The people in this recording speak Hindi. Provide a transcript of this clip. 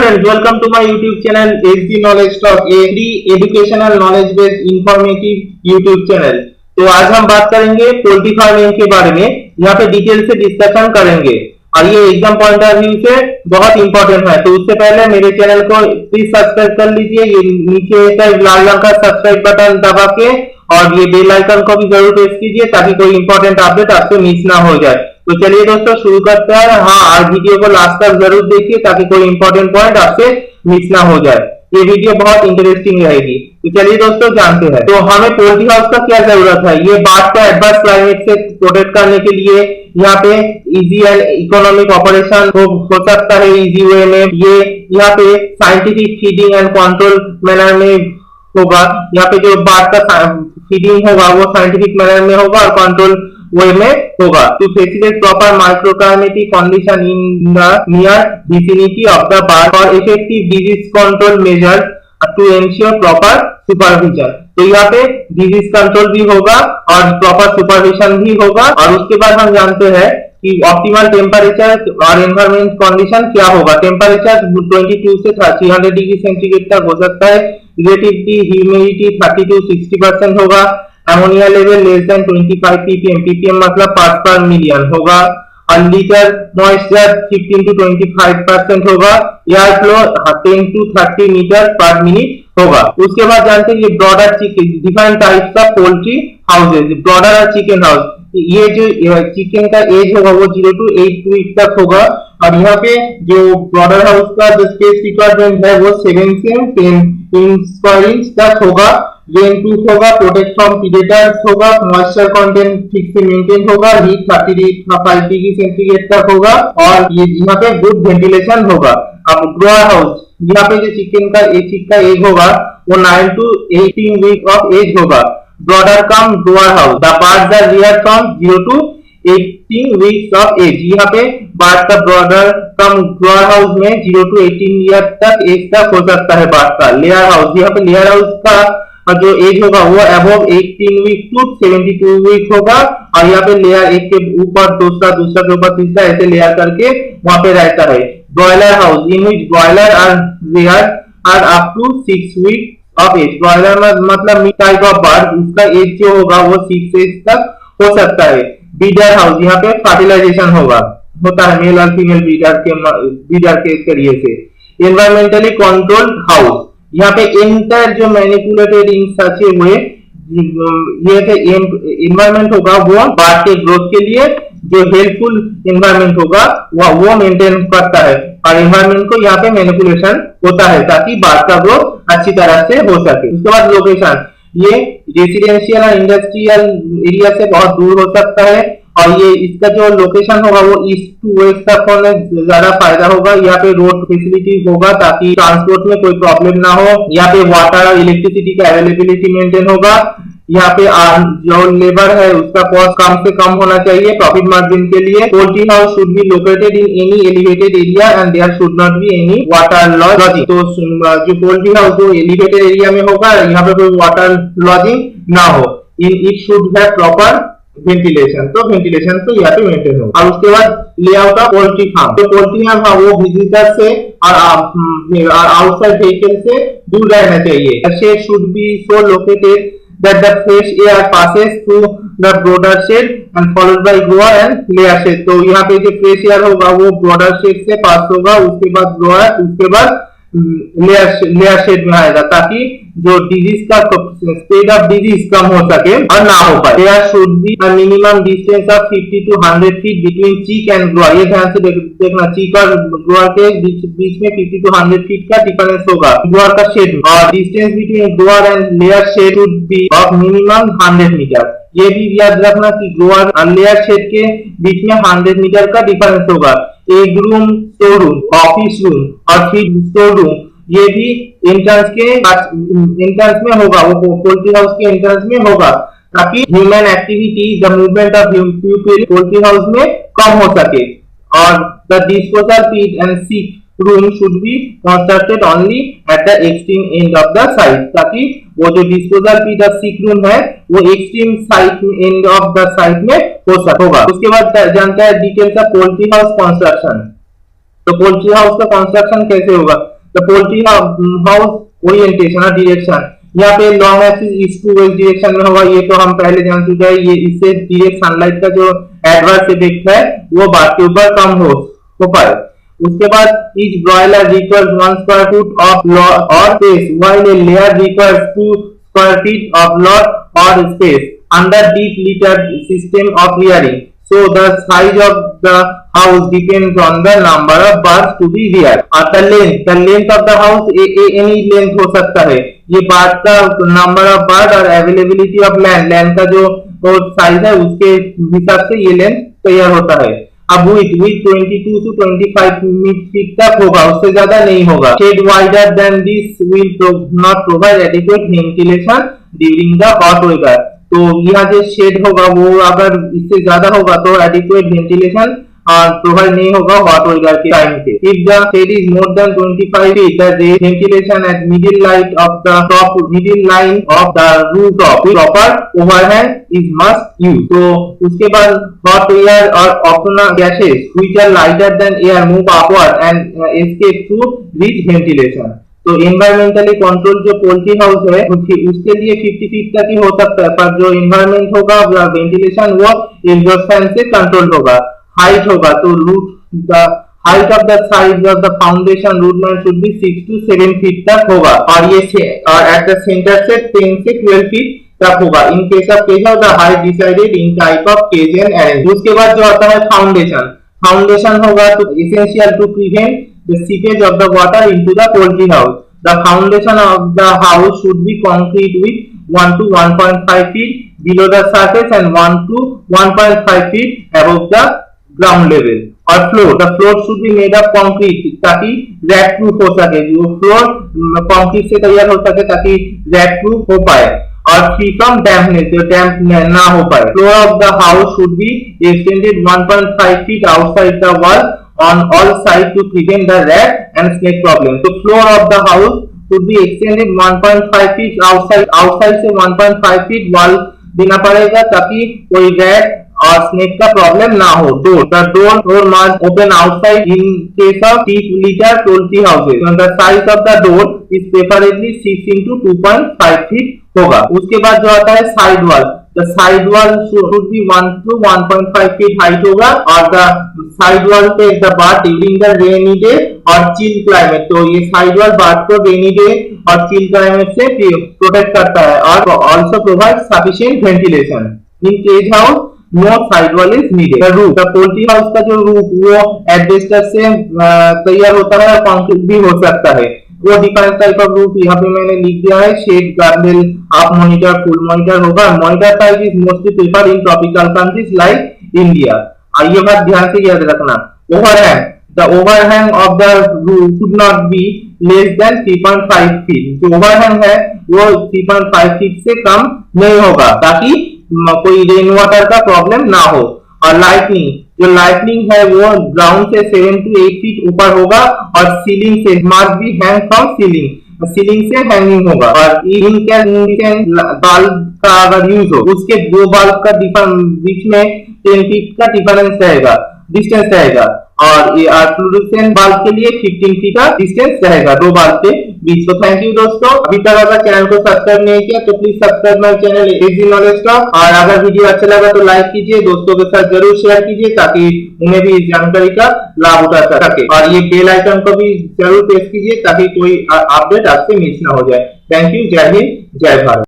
friends, welcome to my YouTube channel HD Knowledge Talk, a free educational knowledge based informative YouTube channel। तो आज हम बात करेंगे पोल्ट्री फार्मिंग के बारे में। यहाँ पे डिटेल से डिस्कशन करेंगे और ये एग्जाम पॉइंट ऑफ व्यू से बहुत इंपॉर्टेंट है। तो उससे पहले मेरे चैनल को प्लीज सब्सक्राइब कर लीजिए। ये नीचे लाल रंग का सब्सक्राइब बटन दबा के और ये बेल आइकन को भी जरूर प्रेस कीजिए ताकि कोई इंपॉर्टेंट अपडेट आपसे मिस ना हो जाए। तो चलिए दोस्तों शुरू करते हैं। हाँ, आज वीडियो को लास्ट तक जरूर देखिए ताकि कोई इंपॉर्टेंट पॉइंट आपसे मिस ना हो जाए। ये वीडियो बहुत इंटरेस्टिंग रहेगी। तो चलिए दोस्तों जानते हैं तो हमें पोल्ट्री हाउस का क्या जरूरत है। ये बात का एडवर्स क्लाइमेट से प्रोटेक्ट करने के लिए यहाँ पे इजी एंड इकोनॉमिक ऑपरेशन हो सकता है इजी वे में। ये यहाँ पे scientific feeding and control manner में होगा। यहाँ पे जो बात का फीडिंग होगा वो साइंटिफिक मैनर में होगा और कंट्रोल वे में होगा। To facilitate proper microclimatic condition in the near vicinity of the bird और effective disease control measure to ensure proper supervision. तो यहाँ पे डिजीज कंट्रोल भी होगा और प्रॉपर सुपरविजन भी होगा। और उसके बाद हम जानते हैं कि ऑप्टिमल टेम्परेचर और एनवायरमेंट कंडीशन क्या होगा। टेम्परेचर 22 से 300 डिग्री सेंटीग्रेड तक हो सकता है। रिलेटिव ह्यूमिडिटी 30 to 60% होगा। Ammonia level less than 25 ppm, ppm मतलब पार्ट्स पर मिलियन होगा। और लीटर मॉइस्चर 15 to 25% होगा। Air flow 10 to 30 metre per minute होगा। उसके बाद जानते हैं ये brooder chicken different types of poultry houses. Brooder और चिकन हाउस, ये जो चिकन का एज होगा वो 0 to 8 वीक तक होगा। और यहाँ पे जो ब्रॉडर हाउस का जो स्पेस रिक्वायरमेंट है वो 7 से 10 स्क्वायर इंच तक होगा। रेन प्रूफ होगा, प्रोटेक्ट फ्रॉम प्रीडेटर्स होगा, मॉइस्चर कंटेंट ठीक से मेंटेन होगा, हीट 35 डिग्री सेंटीग्रेड तक होगा और ये यहाँ पे गुड वेंटिलेशन होगा। अब ग्रोअर हाउस, यहाँ पे जो चिकन का एग होगा वो 9 to 18 वीक ऑफ एज होगा। Brooder cum grower house, the birds are reared from 0 to 18 weeks of age. यहाँ पे बर्ड का ब्रॉडर कम ग्रोअर हाउस में 0 to 18 ईयर तक एज तक हो सकता है बर्ड का। लेयर हाउस, यहाँ पे लेयर हाउस का जो एज होगा वो अबव 18 वीक टू 72 वीक होगा। और यहाँ पे लेयर एक के ऊपर दूसरा के ऊपर तीसरा ऐसे लेयर करके वहां पे रहता है। Broiler house, in which broiler are reared are up to 6 week of age. Broiler मतलब मीट टाइप ऑफ बर्ड, उसका एज जो होगा वो 6 एज तक हो सकता है। ब्रीडर हाउस, यहाँ पे फर्टिलाइजेशन होता है मेल और फीमेल ब्रीडर के जरिए से। एनवायरमेंटली कंट्रोल्ड हाउस, यहाँ पे एंटर जो मैनिपुलेटेड इन सच ए वे ये एनवायरमेंट होगा वो बर्ड के ग्रोथ के लिए जो हेल्पफुल एनवायरमेंट होगा वो मेंटेन करता है। और एनवायरमेंट को यहाँ पे मैनिपुलेशन होता है ताकि बर्ड का ग्रोथ अच्छी तरह से हो सके। उसके बाद लोकेशन, ये रेसिडेंशियल और इंडस्ट्रियल एरिया से बहुत दूर हो सकता है और ये इसका जो लोकेशन होगा वो ईस्ट टू वेस्ट तक होने ज्यादा फायदा होगा। यहाँ पे रोड फैसिलिटी होगा ताकि ट्रांसपोर्ट में कोई प्रॉब्लम ना हो। यहाँ पे वाटर और इलेक्ट्रिसिटी का अवेलेबिलिटी मेंटेन होगा। यहाँ पे जो लेबर है उसका कॉस्ट कम से कम होना चाहिए प्रॉफिट मार्जिन के लिए। Poultry house should be located in any elevated area and there should not be any water logging. तो जो पोल्ट्री हाउस जो एलिवेटेड एरिया में होगा यहाँ पे कोई वाटर लॉजिंग ना हो। It should have proper ventilation, तो वेंटिलेशन तो यहाँ पे मेंटेन होगा। और उसके बाद लेआउट ऑफ पोल्ट्री फार्म, तो पोल्ट्री फार्म वो विजिटर से और आउटसाइड व्हीकल से दूर रहना चाहिए। Shade should B so located that the fresh air passes through the broader shed and followed by grower and layer shed। तो यहाँ पे जो फ्रेश एयर होगा वो ब्रॉडर शेड से पास होगा, उसके बाद ग्रोअर, उसके बाद लेयर शेड में आएगा ताकि जो डिजीज का स्प्रेड ऑफ डिजीज कम हो सके और ना हो पाए। There should be a minimum distance of 50 to 100 feet between chick and grower. ये ध्यान से देखना, चीक और ग्रोअर के बीच में 50 to 100 फीट का डिफरेंस होगा ग्रोअर का शेड। और distance between grower and layer shed should be of minimum 100 metre. ये भी याद रखना कि ग्रोअर और लेयर शेड के बीच में 100 मीटर का डिफरेंस होगा। Egg room, store room, office room और फीड स्टोर रूम ये भी एंट्रेंस में होगा, वो पोल्ट्री हाउस के एंट्रेंस में होगा ताकि human activity the movement of people poultry house में कम हो सके। और the disposal feed and seek room should be constructed only at the extreme end of the site, ताकि वो जो डिस्पोजल फीड और सीक रूम है वो extreme site end of the site में होगा। उसके बाद जानते हैं details of poultry house construction. तो पोल्ट्री हाउस का कंस्ट्रक्शन कैसे होगा। द पोल्ट्री हाउस ओरिएंटेशन और डायरेक्शन, यहाँ पे long axis east to west direction में होगा, ये तो हम पहले जान चुके हैं। ये इससे डायरेक्ट सनलाइट का जो एडवर्स इफेक्ट है वो बात के ऊपर कम हो पाए। उसके बाद each broiler requires 1 square foot of lot और space while a layer requires 2 square feet of lot और space under deep litter system of rearing. So the size of the house depends on the number of birds to be reared. The length of the house any length हो सकता है। ये bird का number of bird और availability of land का जो साइज है उसके हिसाब से ये लेंथ तैयार होता है। अब विथ 22 to 25 फीट तक होगा, उससे ज्यादा नहीं होगा। Shade wider than this will not provide adequate ventilation during the hot weather. तो यहाँ जो शेड होगा वो अगर इससे ज्यादा होगा तो एडिक्वेट वेंटिलेशन प्रोवाइड नहीं होगा हॉट वेदर के टाइम पे। If the shade is more than 25 feet the ventilation at middle line of the root of proper overhang is must use. तो उसके बाद हॉट एयर और octanol gases which are lighter than air move upward and escape through rich ventilation. तो एनवायरमेंटली कंट्रोल जो पोल्ट्री हाउस है उसके लिए 50 फीट तक ही हो सकता है, पर जो एनवायरमेंट होगा वेंटिलेशन वो एग्जॉस्ट फैन से कंट्रोल होगा। हाइट होगा तो root the height of the side of the foundation root line should be 6 to 7 feet तक होगा और ये एट द सेंटर से 10 से 12 फीट तक होगा। In case of the height decided in type of cage and arrange. उसके बाद जो आता है फाउंडेशन होगा तो essential to prevent the seepage of the water into the poultry house. The foundation of the house should be concrete with 1 to 1.5 feet below the surface and 1 to 1.5 feet above the ground level. और the floor should be made of concrete ताकि rat proof हो सके, जो floor concrete से तैयार हो सके ताकि rat proof हो पाए और free from dampness, जो damp ना हो पाए। Floor of the house should be extended 1.5 feet outside the wall on all sides to prevent the rat and snake problem. So floor of the house should be extended 1.5 feet outside से 1.5 feet wall देना पड़ेगा ताकि कोई rat और snake का प्रॉब्लम ना हो। The door must open outside in case of deep litter poultry houses. So the size of the door is preferably 6 into 2.5 feet होगा। उसके बाद जो आता है side wall, the side wall should be 1 to 1.5 feet height होगा और the side wall पे the bird during the rainy day और chill climate। तो ये side wall bird को rainy day और chill climate से प्रोटेक्ट करता है और also provide sufficient ventilation. In cage house no side wall is needed. The roof, the poultry house का जो roof वो asbestos से तैयार होता है, कंक्रीट भी हो सकता है। वो डिफरेंट टाइप ऑफ रूफ यहाँ पे मैंने लिख दिया है, शेड, गार्डवेल, हाफ मॉनिटर, फुल मॉनिटर होगा। Monitor type is mostly preferred in tropical countries like India. ये बात ध्यान से याद रखना। Overhang, the overhang of the roof should not be less than 3.5 feet. जो ओवरहैंग है वो 3.5 फीट से कम नहीं होगा ताकि कोई रेन वाटर का प्रॉब्लम ना हो। और लाइटनिंग, जो लाइटनिंग है वो ग्राउंड से 7 to 8 फीट ऊपर होगा और सीलिंग से must be hang from ceiling से हैंगिंग होगा। और इनकैंडेसेंट बल्ब का अगर यूज हो उसके दो बल्ब का बीच में 10 फीट का डिस्टेंस रहेगा और ये फ्लोरोसेंट बल्ब के लिए 15 फीट का डिस्टेंस रहेगा दो बल्ब के बीच। तो थैंक यू दोस्तों, अभी तक अगर चैनल को सब्सक्राइब नहीं किया तो please subscribe my channel AG knowledge talk. और अगर वीडियो अच्छा लगा तो लाइक कीजिए, दोस्तों के साथ जरूर शेयर कीजिए ताकि उन्हें भी इस जानकारी का लाभ उठा सके। और ये बेल आइकन को भी जरूर प्रेस कीजिए ताकि कोई अपडेट आपसे मिस ना हो जाए। थैंक यू, जय हिंद, जय भारत।